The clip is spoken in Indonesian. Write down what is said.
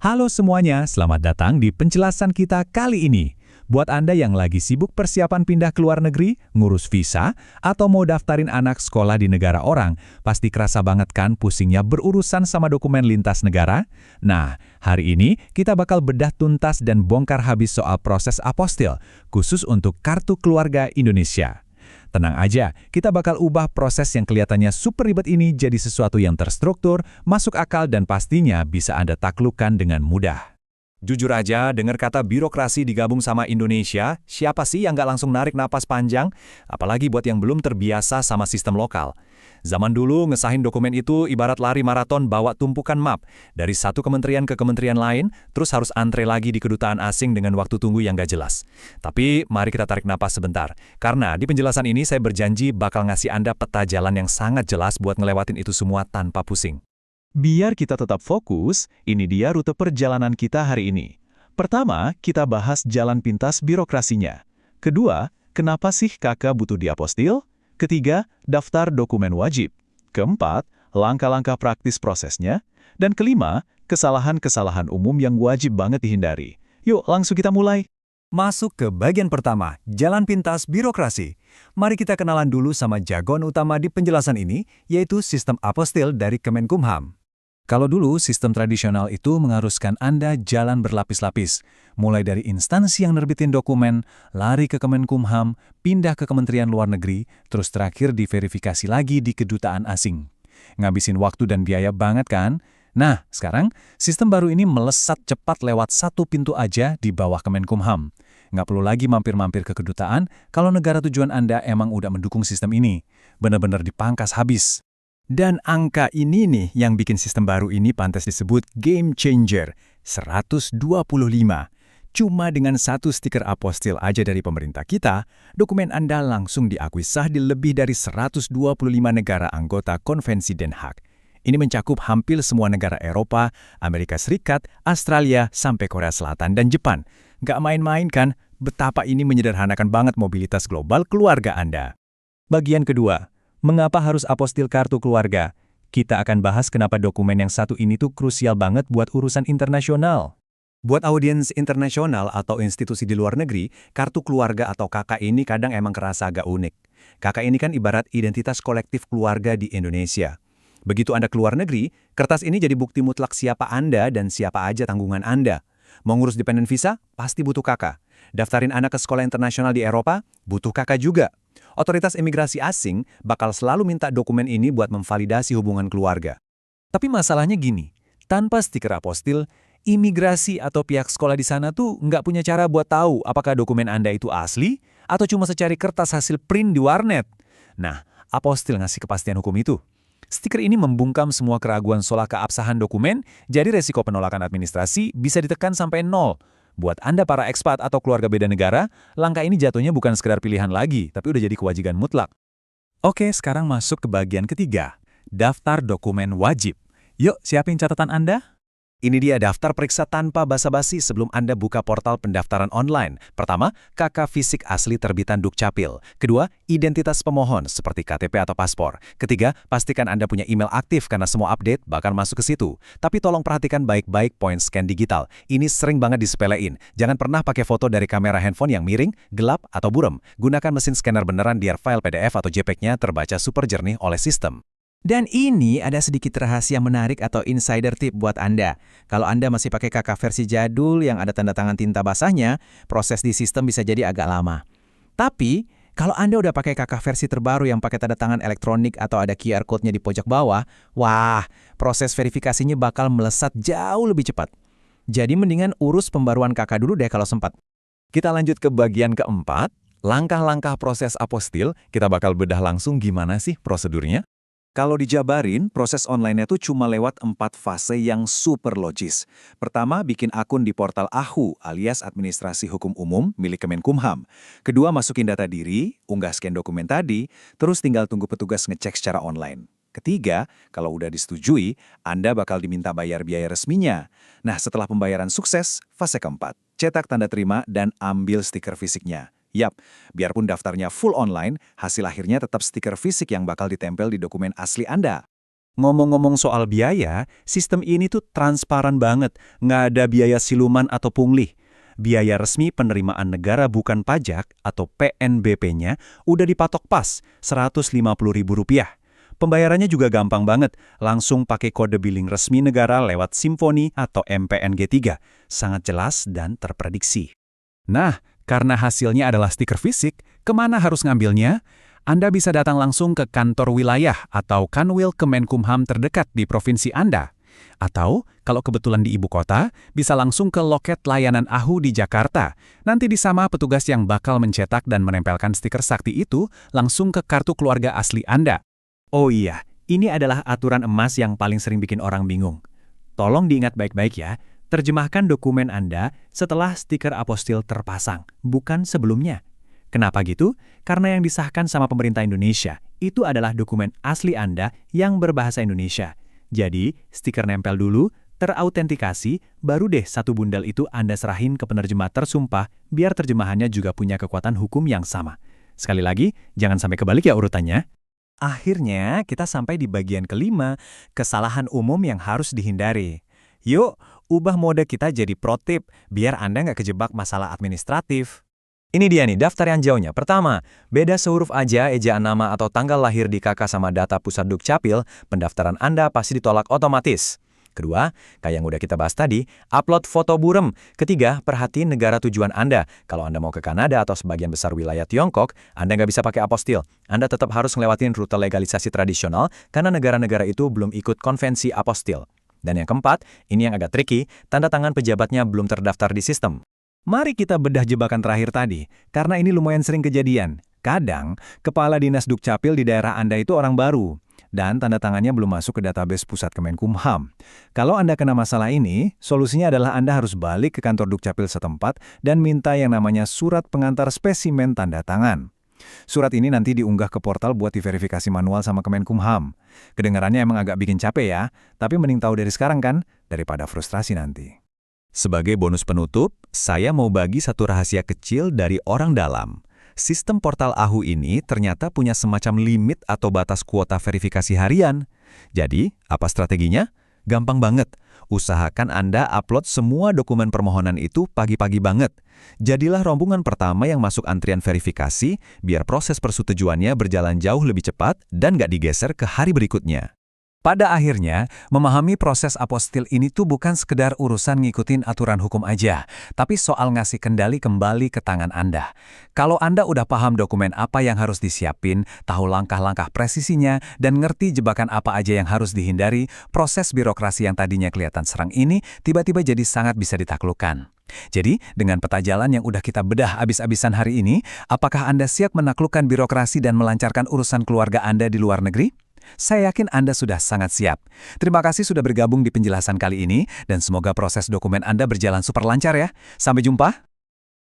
Halo semuanya, selamat datang di penjelasan kita kali ini. Buat Anda yang lagi sibuk persiapan pindah ke luar negeri, ngurus visa, atau mau daftarin anak sekolah di negara orang, pasti kerasa banget kan pusingnya berurusan sama dokumen lintas negara? Nah, hari ini kita bakal bedah tuntas dan bongkar habis soal proses apostil, khusus untuk kartu keluarga Indonesia. Tenang aja, kita bakal ubah proses yang kelihatannya super ribet ini jadi sesuatu yang terstruktur, masuk akal dan pastinya bisa Anda taklukkan dengan mudah. Jujur aja, dengar kata birokrasi digabung sama Indonesia, siapa sih yang nggak langsung narik napas panjang? Apalagi buat yang belum terbiasa sama sistem lokal. Zaman dulu ngesahin dokumen itu ibarat lari maraton bawa tumpukan map. Dari satu kementerian ke kementerian lain, terus harus antre lagi di kedutaan asing dengan waktu tunggu yang nggak jelas. Tapi mari kita tarik napas sebentar. Karena di penjelasan ini saya berjanji bakal ngasih Anda peta jalan yang sangat jelas buat ngelewatin itu semua tanpa pusing. Biar kita tetap fokus, ini dia rute perjalanan kita hari ini. Pertama, kita bahas jalan pintas birokrasinya. Kedua, kenapa sih kakak butuh diapostil? Ketiga, daftar dokumen wajib. Keempat, langkah-langkah praktis prosesnya. Dan kelima, kesalahan-kesalahan umum yang wajib banget dihindari. Yuk, langsung kita mulai. Masuk ke bagian pertama, jalan pintas birokrasi. Mari kita kenalan dulu sama jagoan utama di penjelasan ini, yaitu sistem apostil dari Kemenkumham. Kalau dulu sistem tradisional itu mengharuskan Anda jalan berlapis-lapis, mulai dari instansi yang nerbitin dokumen, lari ke Kemenkumham, pindah ke Kementerian Luar Negeri, terus terakhir diverifikasi lagi di kedutaan asing. Ngabisin waktu dan biaya banget kan? Nah, sekarang sistem baru ini melesat cepat lewat satu pintu aja di bawah Kemenkumham. Nggak perlu lagi mampir-mampir ke kedutaan kalau negara tujuan Anda emang udah mendukung sistem ini. Benar-benar dipangkas habis. Dan angka ini nih yang bikin sistem baru ini pantas disebut game changer, 125. Cuma dengan satu stiker apostil aja dari pemerintah kita, dokumen Anda langsung diakui sah di lebih dari 125 negara anggota Konvensi Den Haag. Ini mencakup hampir semua negara Eropa, Amerika Serikat, Australia, sampai Korea Selatan dan Jepang. Nggak main-main kan, betapa ini menyederhanakan banget mobilitas global keluarga Anda. Bagian kedua. Mengapa harus apostil kartu keluarga? Kita akan bahas kenapa dokumen yang satu ini tuh krusial banget buat urusan internasional. Buat audiens internasional atau institusi di luar negeri, kartu keluarga atau KK ini kadang emang kerasa agak unik. KK ini kan ibarat identitas kolektif keluarga di Indonesia. Begitu Anda keluar negeri, kertas ini jadi bukti mutlak siapa Anda dan siapa aja tanggungan Anda. Mau ngurus dependen visa? Pasti butuh KK. Daftarin anak ke sekolah internasional di Eropa? Butuh KK juga. Otoritas imigrasi asing bakal selalu minta dokumen ini buat memvalidasi hubungan keluarga. Tapi masalahnya gini, tanpa stiker apostil, imigrasi atau pihak sekolah di sana tuh nggak punya cara buat tahu apakah dokumen Anda itu asli atau cuma secari kertas hasil print di warnet. Nah, apostil ngasih kepastian hukum itu. Stiker ini membungkam semua keraguan soal keabsahan dokumen, jadi resiko penolakan administrasi bisa ditekan sampai nol. Buat Anda para ekspat atau keluarga beda negara, langkah ini jatuhnya bukan sekedar pilihan lagi, tapi udah jadi kewajiban mutlak. Oke, sekarang masuk ke bagian ketiga, daftar dokumen wajib. Yuk, siapin catatan Anda. Ini dia daftar periksa tanpa basa-basi sebelum Anda buka portal pendaftaran online. Pertama, KK fisik asli terbitan Dukcapil. Kedua, identitas pemohon seperti KTP atau paspor. Ketiga, pastikan Anda punya email aktif karena semua update bakal masuk ke situ. Tapi tolong perhatikan baik-baik poin scan digital. Ini sering banget disepelein. Jangan pernah pakai foto dari kamera handphone yang miring, gelap, atau buram. Gunakan mesin scanner beneran biar file PDF atau JPEG-nya terbaca super jernih oleh sistem. Dan ini ada sedikit rahasia menarik atau insider tip buat Anda. Kalau Anda masih pakai KK versi jadul yang ada tanda tangan tinta basahnya, proses di sistem bisa jadi agak lama. Tapi, kalau Anda udah pakai KK versi terbaru yang pakai tanda tangan elektronik atau ada QR code-nya di pojok bawah, wah, proses verifikasinya bakal melesat jauh lebih cepat. Jadi mendingan urus pembaruan KK dulu deh kalau sempat. Kita lanjut ke bagian keempat, langkah-langkah proses apostil, kita bakal bedah langsung gimana sih prosedurnya. Kalau dijabarin, proses online-nya tuh cuma lewat 4 fase yang super logis. Pertama, bikin akun di portal AHU alias Administrasi Hukum Umum milik Kemenkumham. Kedua, masukin data diri, unggah scan dokumen tadi, terus tinggal tunggu petugas ngecek secara online. Ketiga, kalau udah disetujui, Anda bakal diminta bayar biaya resminya. Nah, setelah pembayaran sukses, fase keempat, cetak tanda terima dan ambil stiker fisiknya. Yap, biarpun daftarnya full online, hasil akhirnya tetap stiker fisik yang bakal ditempel di dokumen asli Anda. Ngomong-ngomong soal biaya, sistem ini tuh transparan banget, nggak ada biaya siluman atau pungli. Biaya resmi penerimaan negara bukan pajak atau PNBP-nya udah dipatok pas, Rp150.000. Pembayarannya juga gampang banget, langsung pakai kode billing resmi negara lewat Simfoni atau MPNG 3. Sangat jelas dan terprediksi. Nah, karena hasilnya adalah stiker fisik, kemana harus ngambilnya? Anda bisa datang langsung ke kantor wilayah atau Kanwil Kemenkumham terdekat di provinsi Anda. Atau, kalau kebetulan di ibu kota, bisa langsung ke loket layanan AHU di Jakarta. Nanti disama petugas yang bakal mencetak dan menempelkan stiker sakti itu langsung ke kartu keluarga asli Anda. Oh iya, ini adalah aturan emas yang paling sering bikin orang bingung. Tolong diingat baik-baik ya, terjemahkan dokumen Anda setelah stiker apostil terpasang, bukan sebelumnya. Kenapa gitu? Karena yang disahkan sama pemerintah Indonesia itu adalah dokumen asli Anda yang berbahasa Indonesia. Jadi, stiker nempel dulu, terautentikasi, baru deh satu bundel itu Anda serahin ke penerjemah tersumpah, biar terjemahannya juga punya kekuatan hukum yang sama. Sekali lagi, jangan sampai kebalik ya urutannya. Akhirnya, kita sampai di bagian kelima, kesalahan umum yang harus dihindari. Yuk, ubah mode kita jadi pro tip, biar Anda nggak kejebak masalah administratif. Ini dia nih, daftar yang jauhnya. Pertama, beda sehuruf aja ejaan nama atau tanggal lahir di KK sama data pusat Dukcapil, pendaftaran Anda pasti ditolak otomatis. Kedua, kayak yang udah kita bahas tadi, upload foto burem. Ketiga, perhatiin negara tujuan Anda. Kalau Anda mau ke Kanada atau sebagian besar wilayah Tiongkok, Anda nggak bisa pakai apostil. Anda tetap harus ngelewatin rute legalisasi tradisional karena negara-negara itu belum ikut konvensi apostil. Dan yang keempat, ini yang agak tricky, tanda tangan pejabatnya belum terdaftar di sistem. Mari kita bedah jebakan terakhir tadi, karena ini lumayan sering kejadian. Kadang, kepala dinas Dukcapil di daerah Anda itu orang baru, dan tanda tangannya belum masuk ke database pusat Kemenkumham. Kalau Anda kena masalah ini, solusinya adalah Anda harus balik ke kantor Dukcapil setempat dan minta yang namanya surat pengantar spesimen tanda tangan. Surat ini nanti diunggah ke portal buat diverifikasi manual sama Kemenkumham. Kedengarannya emang agak bikin capek ya, tapi mending tahu dari sekarang kan, daripada frustrasi nanti. Sebagai bonus penutup, saya mau bagi satu rahasia kecil dari orang dalam. Sistem portal AHU ini ternyata punya semacam limit atau batas kuota verifikasi harian. Jadi, apa strateginya? Gampang banget. Usahakan Anda upload semua dokumen permohonan itu pagi-pagi banget. Jadilah rombongan pertama yang masuk antrian verifikasi, biar proses persetujuannya berjalan jauh lebih cepat dan nggak digeser ke hari berikutnya. Pada akhirnya, memahami proses apostil ini tuh bukan sekedar urusan ngikutin aturan hukum aja, tapi soal ngasih kendali kembali ke tangan Anda. Kalau Anda udah paham dokumen apa yang harus disiapin, tahu langkah-langkah presisinya, dan ngerti jebakan apa aja yang harus dihindari, proses birokrasi yang tadinya kelihatan serang ini tiba-tiba jadi sangat bisa ditaklukkan. Jadi, dengan peta jalan yang udah kita bedah abis-abisan hari ini, apakah Anda siap menaklukkan birokrasi dan melancarkan urusan keluarga Anda di luar negeri? Saya yakin Anda sudah sangat siap. Terima kasih sudah bergabung di penjelasan kali ini, dan semoga proses dokumen Anda berjalan super lancar ya. Sampai jumpa.